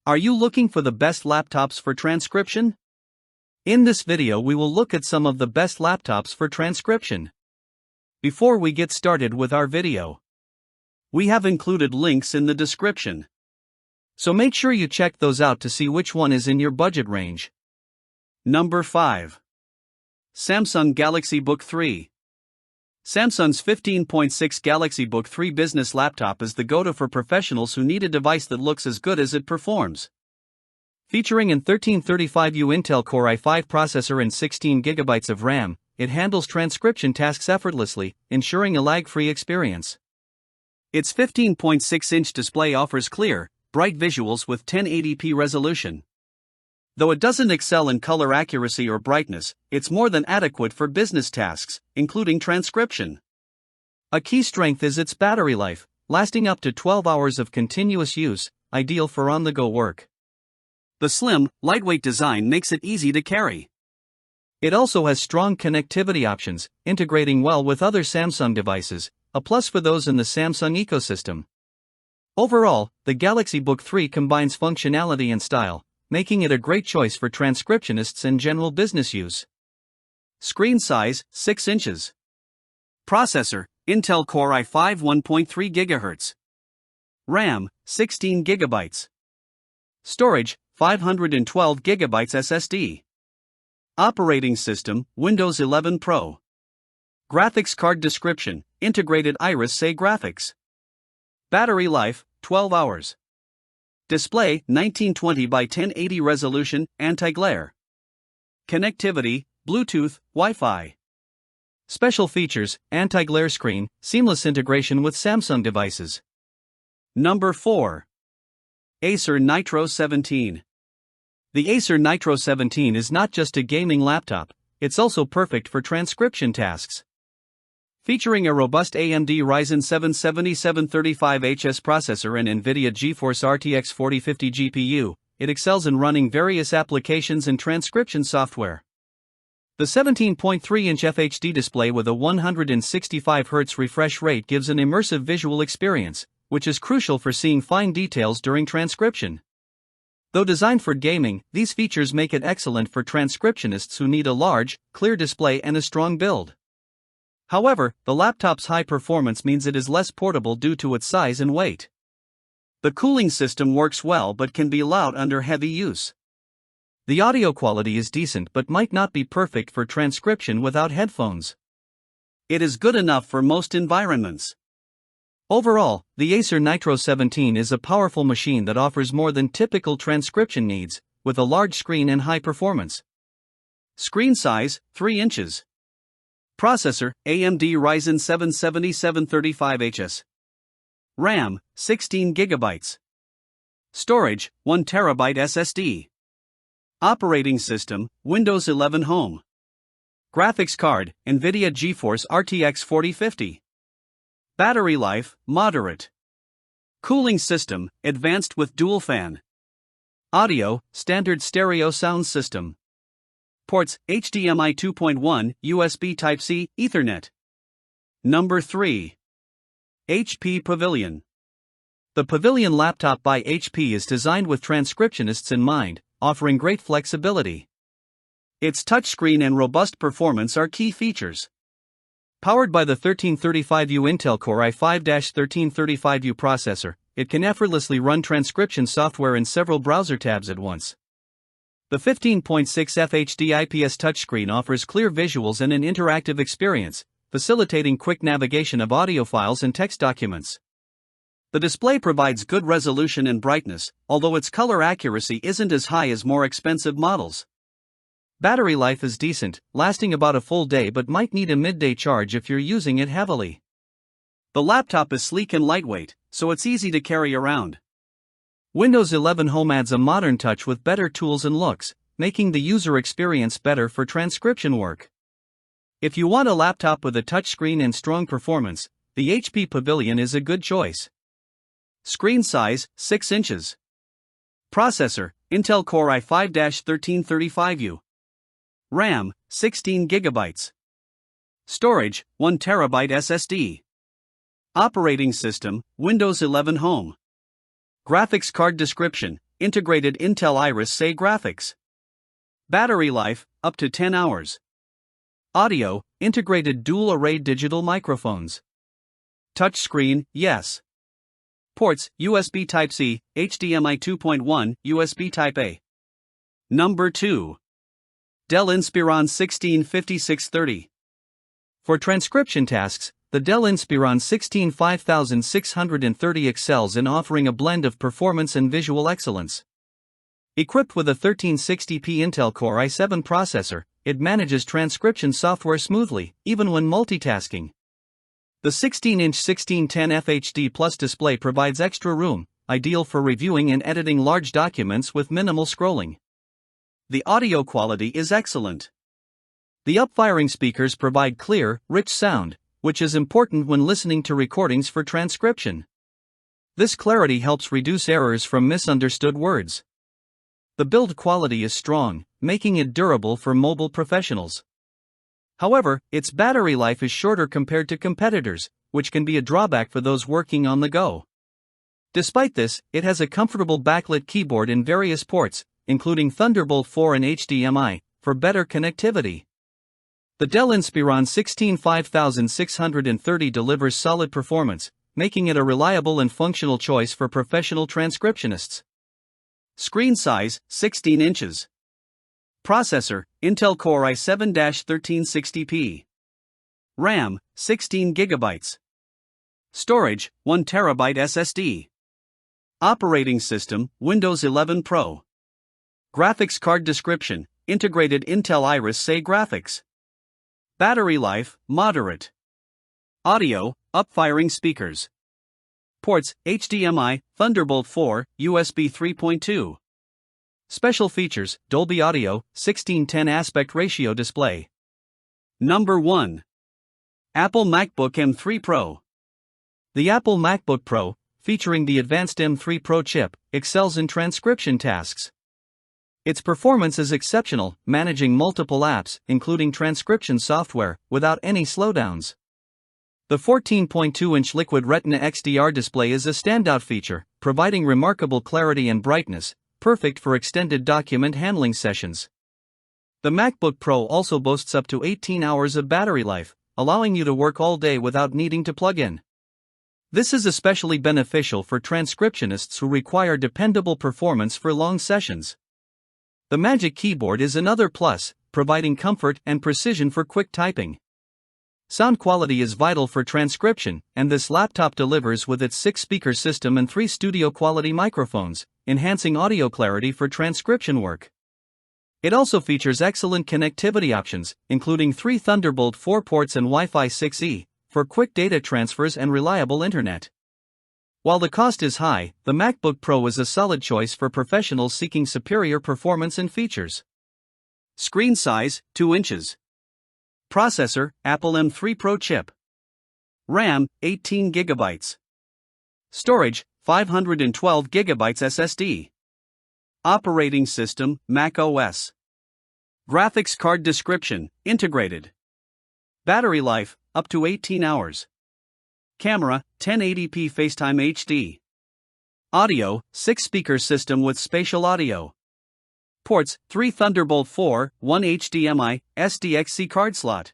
Are you looking for the best laptops for transcription? In this video we will look at some of the best laptops for transcription. Before we get started with our video, we have included links in the description. So make sure you check those out to see which one is in your budget range. Number 5. Samsung Galaxy Book 3. Samsung's 15.6 Galaxy Book 3 business laptop is the go-to for professionals who need a device that looks as good as it performs. Featuring an 1335U Intel Core i5 processor and 16GB of RAM, it handles transcription tasks effortlessly, ensuring a lag-free experience. Its 15.6-inch display offers clear, bright visuals with 1080p resolution. Though it doesn't excel in color accuracy or brightness, it's more than adequate for business tasks, including transcription. A key strength is its battery life, lasting up to 12 hours of continuous use, ideal for on-the-go work. The slim, lightweight design makes it easy to carry. It also has strong connectivity options, integrating well with other Samsung devices, a plus for those in the Samsung ecosystem. Overall, the Galaxy Book 3 combines functionality and style, making it a great choice for transcriptionists and general business use. Screen size, 6 inches. Processor, Intel Core i5 1.3 GHz. RAM, 16 GB. Storage, 512 GB SSD. Operating system, Windows 11 Pro. Graphics card description, integrated Iris-Say graphics. Battery life, 12 hours. Display, 1920 by 1080 resolution, anti-glare. Connectivity, Bluetooth, Wi-Fi. Special features, anti-glare screen, seamless integration with Samsung devices. Number 4. Acer Nitro 17. The Acer Nitro 17 is not just a gaming laptop, it's also perfect for transcription tasks. Featuring a robust AMD Ryzen 7 7735HS processor and NVIDIA GeForce RTX 4050 GPU, it excels in running various applications and transcription software. The 17.3-inch FHD display with a 165Hz refresh rate gives an immersive visual experience, which is crucial for seeing fine details during transcription. Though designed for gaming, these features make it excellent for transcriptionists who need a large, clear display and a strong build. However, the laptop's high performance means it is less portable due to its size and weight. The cooling system works well but can be loud under heavy use. The audio quality is decent but might not be perfect for transcription without headphones. It is good enough for most environments. Overall, the Acer Nitro 17 is a powerful machine that offers more than typical transcription needs, with a large screen and high performance. Screen size, 3 inches. Processor, AMD Ryzen 7 7735HS. RAM, 16 GB. Storage, 1 TB SSD. Operating system, Windows 11 Home. Graphics card, NVIDIA GeForce RTX 4050. Battery life, moderate. Cooling system, advanced with dual fan. Audio, standard stereo sound system. Ports, HDMI 2.1, USB Type-C, Ethernet. Number 3. HP Pavilion. The Pavilion laptop by HP is designed with transcriptionists in mind, offering great flexibility. Its touchscreen and robust performance are key features. Powered by the 1335U Intel Core i5-1335U processor, it can effortlessly run transcription software in several browser tabs at once. The 15.6 FHD IPS touchscreen offers clear visuals and an interactive experience, facilitating quick navigation of audio files and text documents. The display provides good resolution and brightness, although its color accuracy isn't as high as more expensive models. Battery life is decent, lasting about a full day but might need a midday charge if you're using it heavily. The laptop is sleek and lightweight, so it's easy to carry around. Windows 11 Home adds a modern touch with better tools and looks, making the user experience better for transcription work. If you want a laptop with a touchscreen and strong performance, the HP Pavilion is a good choice. Screen size, 6 inches. Processor, Intel Core i5-1335U. RAM, 16 GB. Storage, 1 TB SSD. Operating system, Windows 11 Home. Graphics card description, integrated Intel Iris Xe graphics. Battery life, up to 10 hours. Audio, integrated dual-array digital microphones. Touchscreen, yes. Ports, USB Type-C, HDMI 2.1, USB Type-A. Number 2. Dell Inspiron 165630. For transcription tasks, the Dell Inspiron 5630 excels in offering a blend of performance and visual excellence. Equipped with a 1360p Intel Core i7 processor, it manages transcription software smoothly, even when multitasking. The 16-inch 1610 FHD Plus display provides extra room, ideal for reviewing and editing large documents with minimal scrolling. The audio quality is excellent. The up-firing speakers provide clear, rich sound, which is important when listening to recordings for transcription. This clarity helps reduce errors from misunderstood words. The build quality is strong, making it durable for mobile professionals. However, its battery life is shorter compared to competitors, which can be a drawback for those working on the go. Despite this, it has a comfortable backlit keyboard in various ports, including Thunderbolt 4 and HDMI, for better connectivity. The Dell Inspiron 5630 delivers solid performance, making it a reliable and functional choice for professional transcriptionists. Screen size, 16 inches. Processor, Intel Core i7-1360p. RAM, 16 GB. Storage, 1 TB SSD. Operating system, Windows 11 Pro. Graphics card description, integrated Intel Iris Xe graphics. Battery life, moderate. Audio, up-firing speakers. Ports, HDMI, Thunderbolt 4, USB 3.2. Special features, Dolby Audio, 16:10 aspect ratio display. Number 1. Apple MacBook M3 Pro. The Apple MacBook Pro, featuring the advanced M3 Pro chip, excels in transcription tasks. Its performance is exceptional, managing multiple apps, including transcription software, without any slowdowns. The 14.2-inch Liquid Retina XDR display is a standout feature, providing remarkable clarity and brightness, perfect for extended document handling sessions. The MacBook Pro also boasts up to 18 hours of battery life, allowing you to work all day without needing to plug in. This is especially beneficial for transcriptionists who require dependable performance for long sessions. The Magic Keyboard is another plus, providing comfort and precision for quick typing. Sound quality is vital for transcription, and this laptop delivers with its 6-speaker system and 3 studio-quality microphones, enhancing audio clarity for transcription work. It also features excellent connectivity options, including 3 Thunderbolt 4 ports and Wi-Fi 6E, for quick data transfers and reliable internet. While the cost is high, the MacBook Pro is a solid choice for professionals seeking superior performance and features. Screen size, 2 inches. Processor, Apple M3 Pro chip. RAM, 18 GB. Storage, 512 GB SSD. Operating system, Mac OS. Graphics card description, integrated. Battery life, up to 18 hours. Camera, 1080p FaceTime HD. Audio, 6-speaker system with spatial audio. Ports, 3 Thunderbolt 4, 1 HDMI, SDXC card slot.